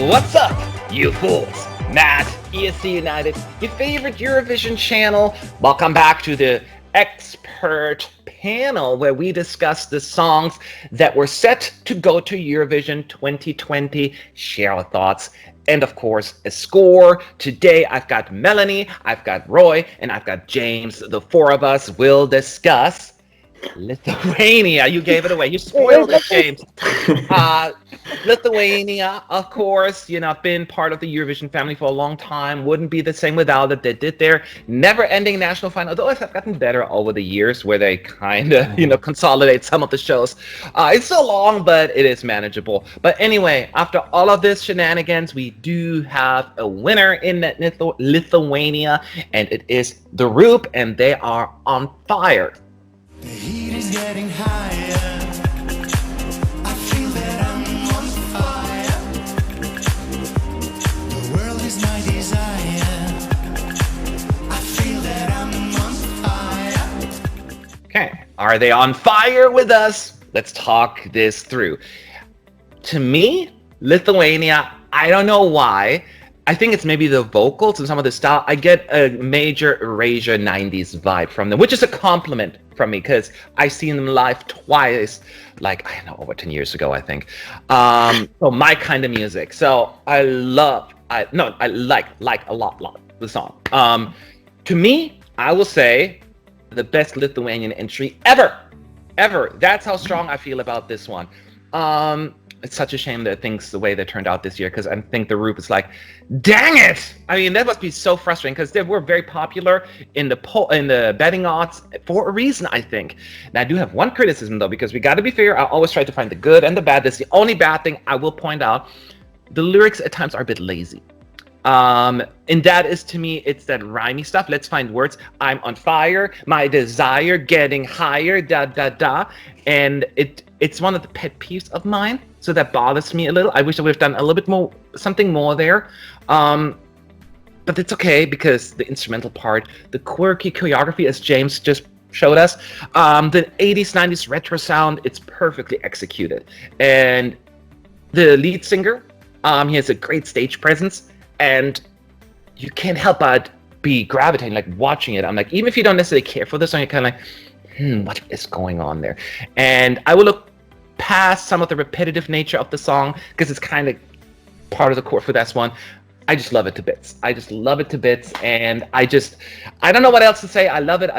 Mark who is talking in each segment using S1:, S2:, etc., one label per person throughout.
S1: What's up, you fools? Matt, ESC United, your favorite Eurovision channel. Welcome back to the expert panel where we discuss the songs that were set to go to Eurovision 2020, share our thoughts, and of course, a score. Today, I've got Melanie, I've got Roy, and I've got James. The four of us will discuss Lithuania. You gave it away. You spoiled it, James. Lithuania, of course, been part of the Eurovision family for a long time. Wouldn't be the same without it. They did their never-ending national final. Though have gotten better over the years, where they kind of, consolidate some of the shows. It's still long, but it is manageable. But anyway, after all of this shenanigans, we do have a winner in that Lithuania, and it is the Roop, and they are on fire.
S2: The heat is getting higher. I feel that I'm on fire. The world is my desire. I feel that I'm on fire.
S1: Okay, are they on fire with us? Let's talk this through. To me, Lithuania, I don't know why. I think it's maybe the vocals and some of the style. I get a major Erasure 90s vibe from them, which is a compliment from me because I've seen them live twice, like, I don't know, over 10 years ago, I think. So my kind of music. So I like a lot the song. To me, I will say the best Lithuanian entry ever. That's how strong I feel about this one. It's such a shame that things the way they turned out this year, because I think the Roop is like, dang it! I mean, that must be so frustrating because they were very popular in the betting odds for a reason, I think. Now, I do have one criticism though, because we got to be fair. I always try to find the good and the bad. That's the only bad thing I will point out. The lyrics at times are a bit lazy. And that is, to me, it's that rhymey stuff. Let's find words. I'm on fire. My desire getting higher. Da da da. And it's one of the pet peeves of mine. So that bothers me a little. I wish I would have done a little bit more, something more there. But it's okay because the instrumental part, the quirky choreography, as James just showed us, the 80s, 90s retro sound, it's perfectly executed. And the lead singer, he has a great stage presence. And you can't help but be gravitating, like watching it. I'm like, even if you don't necessarily care for this song, you're kind of like, what is going on there? And I will look past some of the repetitive nature of the song because it's kind of part of the core for this one. I just love it to bits. And I don't know what else to say. I love it.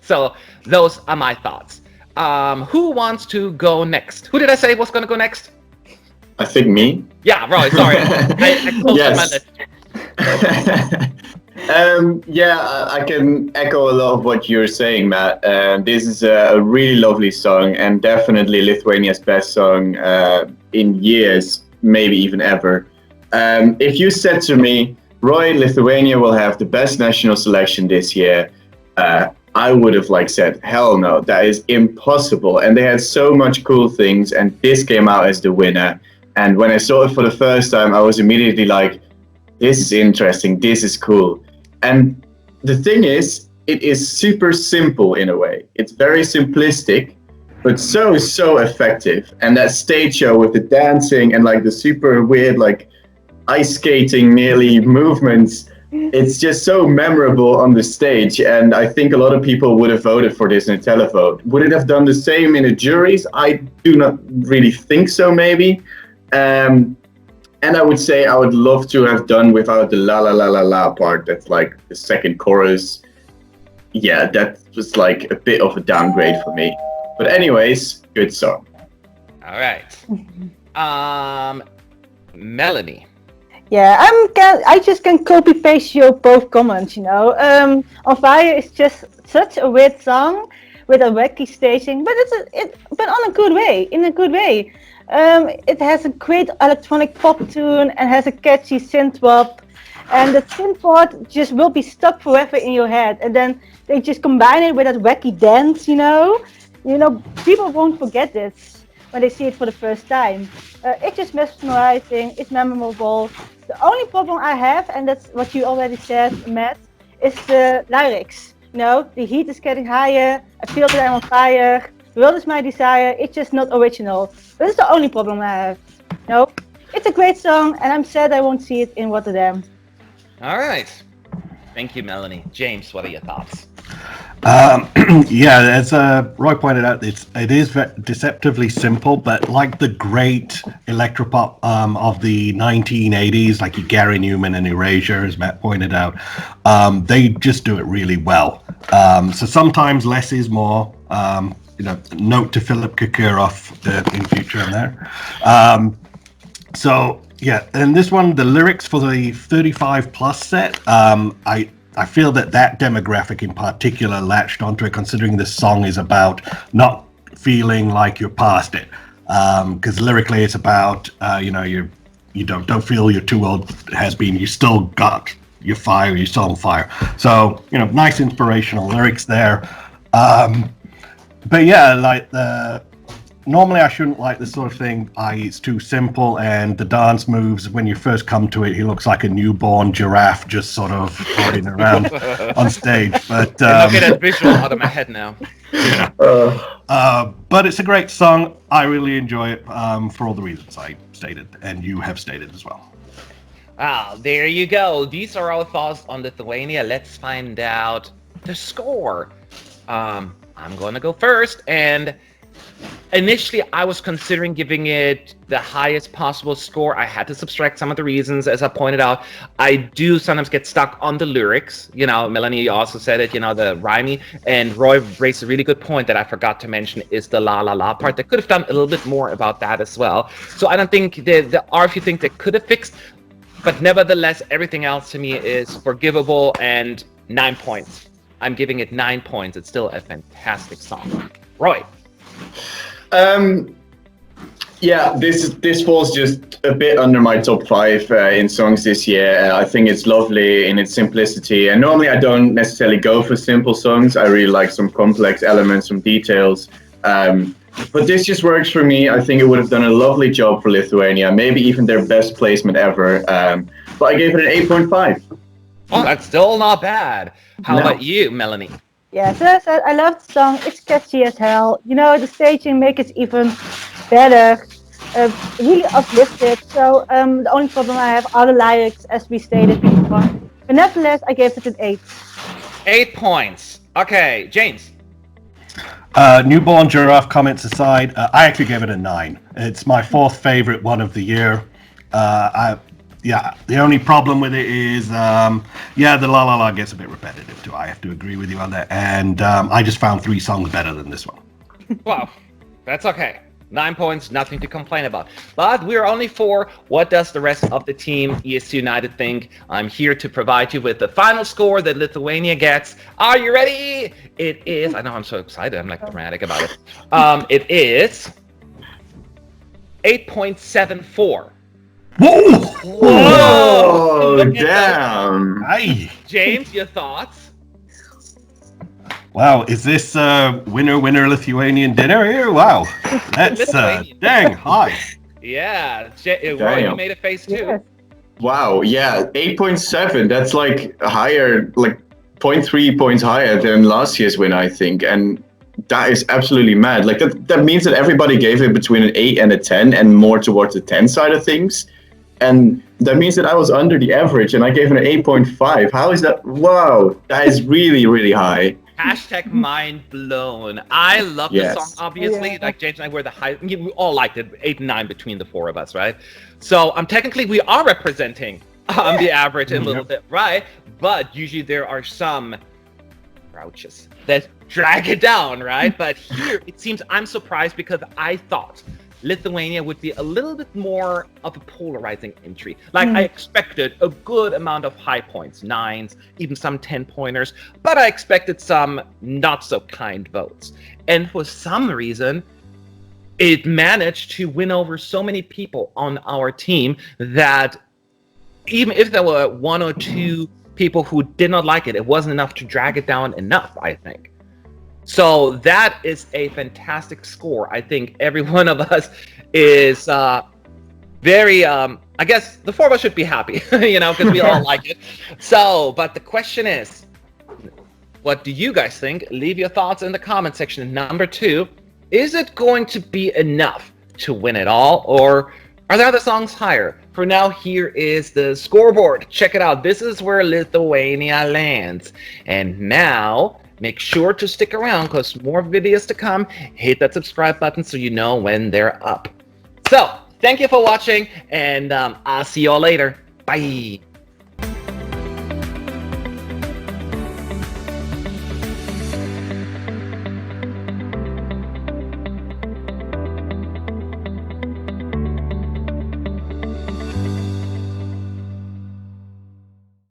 S1: So those are my thoughts. Who wants to go next? Who did I say was going to go next?
S3: I think me.
S1: Yeah, right. Sorry, I closed my list.
S3: I can echo a lot of what you're saying, Matt. This is a really lovely song and definitely Lithuania's best song in years, maybe even ever. If you said to me, Roy, Lithuania will have the best national selection this year, I would have said, hell no, that is impossible. And they had so much cool things, and this came out as the winner. And when I saw it for the first time, I was immediately like, this is interesting, this is cool. And the thing is, it is super simple in a way. It's very simplistic, but so effective. And that stage show with the dancing and the super weird ice skating nearly movements, it's just so memorable on the stage. And I think a lot of people would have voted for this in a televote. Would it have done the same in the juries? I do not really think so, maybe. And I would say I would love to have done without the la la la la la part. That's the second chorus. Yeah, that was a bit of a downgrade for me. But anyways, good song.
S1: All right. Melanie.
S4: Yeah, I just can copy paste your both comments. On Fire is just such a weird song with a wacky staging, but but on a good way, in a good way. It has a great electronic pop tune and has a catchy synth pop, and the synth part just will be stuck forever in your head. And then they just combine it with that wacky dance. People won't forget this when they see it for the first time. It's just mesmerizing. It's memorable. The only problem I have, and that's what you already said, Matt, is the lyrics. The heat is getting higher. I feel that I'm on fire. The world is my desire. It's just not original. That's the only problem I have. it's a great song, and I'm sad I won't see it in Rotterdam.
S1: All right. Thank you, Melanie. James, what are your thoughts?
S5: Yeah, as Roy pointed out, it is deceptively simple, but like the great electropop of the 1980s, like your Gary Newman and Erasure, as Matt pointed out, they just do it really well. So sometimes less is more. Note to Philip Kirkorov in future in there. So yeah, and this one, the lyrics for the 35 plus set, I feel that demographic in particular latched onto it, considering this song is about not feeling like you're past it. Because lyrically, it's about you don't feel you're too old has been. You still got your fire. You're still on fire. So nice inspirational lyrics there. But yeah, like normally I shouldn't like this sort of thing. It's too simple, and the dance moves, when you first come to it, he looks like a newborn giraffe just sort of floating around on stage. But
S1: I'll get that visual out of my head now.
S5: But it's a great song. I really enjoy it for all the reasons I stated, and you have stated as well.
S1: There you go. These are our thoughts on Lithuania. Let's find out the score. I'm going to go first, and initially, I was considering giving it the highest possible score. I had to subtract some of the reasons, as I pointed out. I do sometimes get stuck on the lyrics. Melanie also said it, the rhyming. And Roy raised a really good point that I forgot to mention is the la la la part. They could have done a little bit more about that as well. So I don't think there are a few things they could have fixed. But nevertheless, everything else to me is forgivable, and 9 points. I'm giving it 9 points. It's still a fantastic song. Roy.
S3: Yeah, this falls just a bit under my top 5 in songs this year. I think it's lovely in its simplicity, and normally I don't necessarily go for simple songs. I really like some complex elements, some details. But this just works for me. I think it would have done a lovely job for Lithuania, maybe even their best placement ever. But I gave it an 8.5.
S1: Oh, that's still not bad. How about you, Melanie?
S4: Yeah, so as I said, I love the song. It's catchy as hell. The staging makes it even better. Really uplifted. So the only problem I have are the lyrics, as we stated before. But nevertheless, I gave it an 8.
S1: 8 points. Okay, James.
S5: Newborn giraffe comments aside, I actually gave it a 9. It's my 4th favorite one of the year. The only problem with it is, the la la la gets a bit repetitive too. I have to agree with you on that. And I just found 3 songs better than this one.
S1: Well, that's okay. 9 points, nothing to complain about. But we're only 4. What does the rest of the team, ESC United, think? I'm here to provide you with the final score that Lithuania gets. Are you ready? It is, I know I'm so excited. I'm like dramatic about it. It is 8.74.
S5: Whoa!
S3: Whoa! Damn!
S5: Hey.
S1: James, your thoughts?
S5: Wow, is this winner Lithuanian dinner here? Wow, that's dang high.
S1: Yeah, Roy, you made a face too.
S4: Yes.
S3: Wow, yeah, 8.7. That's like higher, like 0.3 points higher than last year's win, I think. And that is absolutely mad. Like that means that everybody gave it between an 8 and a 10, and more towards the 10 side of things. And that means that I was under the average, and I gave it an 8.5. How is that? Wow, that is really, really high.
S1: Hashtag mind blown. I love the song, obviously. Like James and I were the high. We all liked it. 8 and 9 between the 4 of us, right? So technically we are representing the average a little bit, right? But usually there are some grouches that drag it down, right? But here it seems I'm surprised because I thought Lithuania would be a little bit more of a polarizing entry. Like I expected a good amount of high points, 9s, even some 10-pointers, but I expected some not so kind votes. And for some reason, it managed to win over so many people on our team that even if there were 1 or 2 people who did not like it, it wasn't enough to drag it down enough, I think. So that is a fantastic score. I think every one of us is very, I guess the 4 of us should be happy, because we all like it. So, but the question is, what do you guys think? Leave your thoughts in the comment section. Number 2, is it going to be enough to win it all? Or Are there other songs higher? For now, here is the scoreboard. Check it out. This is where Lithuania lands. And now, make sure to stick around because more videos to come. Hit that subscribe button so you know when they're up. So, thank you for watching, and I'll see y'all later. Bye.